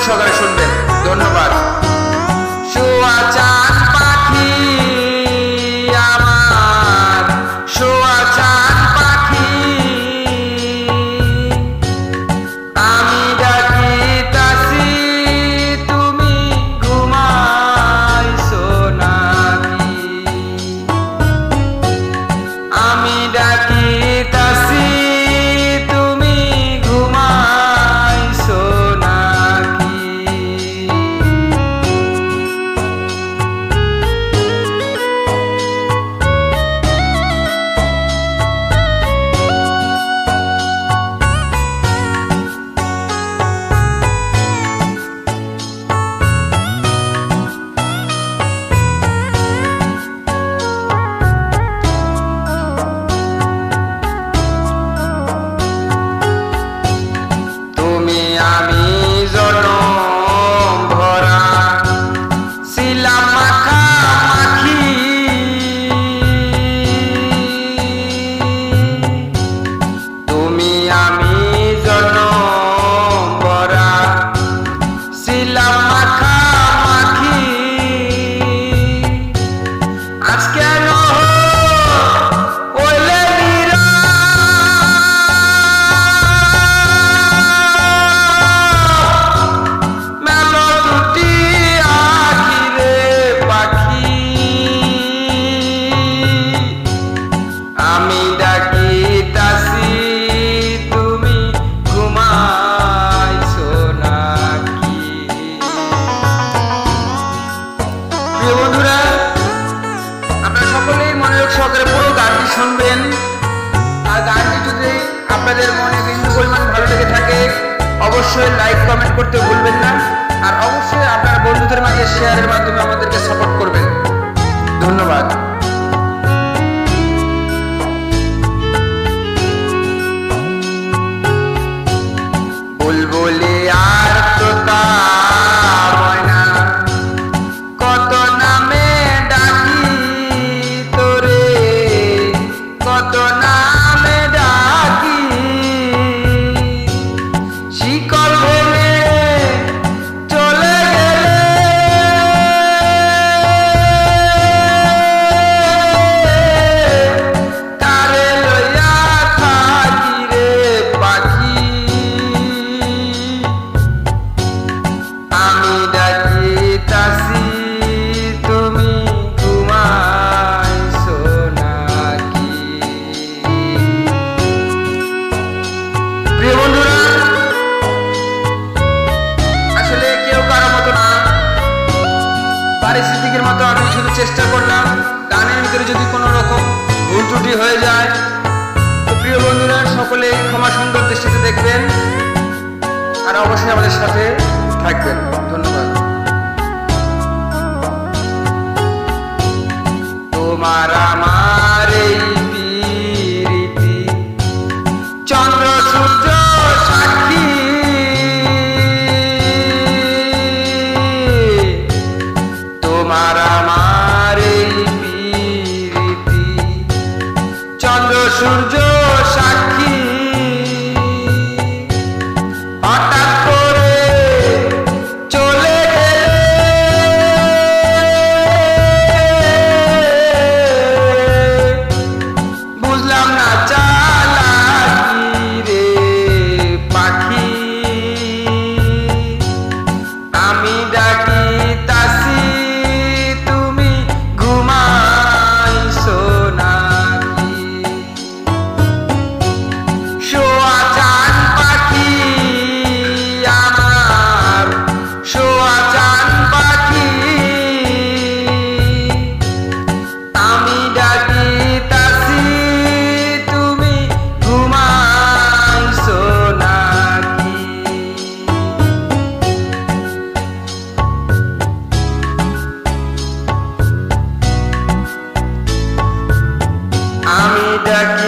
সহকারে শুনবেন। ধন্যবাদ। শোয়া চাঁদ পাখি আমার, শোয়া চাঁদ পাখি, আমি ডাকিতাছি তুমি ঘুমাইছো নাকি? আমি ডাকিতাছি তুমি ঘুমাইছো নাকি? তুমি আমি জনম ভরা ছিলাম মাখামাখি, তুমি আমি জনম ভরা ছিলাম মাখামাখি, আজ কেন হইলে নীরব? মেলো দুটি আখি রে পাখি, আমি ডাকিতাছি তুমি ঘুমাইছো নাকি? প্রিয় বন্ধুরা, আপনারা সকলেই মনোযোগ সহকারে পুরো গানটি শুনবেন। আর গানটি যদি আপনাদের মনে বিন্দু পরিমাণ ভালো লেগে থাকে অবশ্যই লাইক কমেন্ট করতে ভুলবেন না। আর অবশ্যই আপনার বন্ধুদের মাঝে শেয়ারের মাধ্যমে আমাদেরকে সাপোর্ট করবেন। ধন্যবাদ। বুলবুলি আর তোতা ময়না কত নামে ডাকি তোরে, কত নামে ডাকি, শিকল ভেঙে চলে গেলে তারে লইয়া থাকি রে পাখি, আমি ডাকিতাছি তুমি ঘুমাইছো নাকি? প্রিয় বন্ধুরা, আসলে কেউ কারো মতো না, পারিস্থিতিকের মতো আমি শুধু চেষ্টা করলাম। গানের ভিতরে যদি কোনো রকম ভুল ত্রুটি হয়ে যায় তো প্রিয় বন্ধুরা সকলে ক্ষমা সুন্দর দৃষ্টিতে দেখবেন আর অবশ্যই আমাদের সাথে থাকবেন। ধন্যবাদ। তোমার আমার এই প্রীতি চন্দ্র সূর্য সাক্ষী, তোমার আমার এই প্রীতি চন্দ্র সূর্য সাক্ষী, হঠাৎ করে চলে গেলে বুঝলাম না চালাকি রে পাখি, আমি ডাকিতাছি তুমি ঘুমাইছো নাকি? শোয়া চাঁদ পাখি আমার, শোয়া চাঁদ পাখি, আমি ডাকিতাছি তুমি ঘুমাইছো নাকি? আমি ডাকি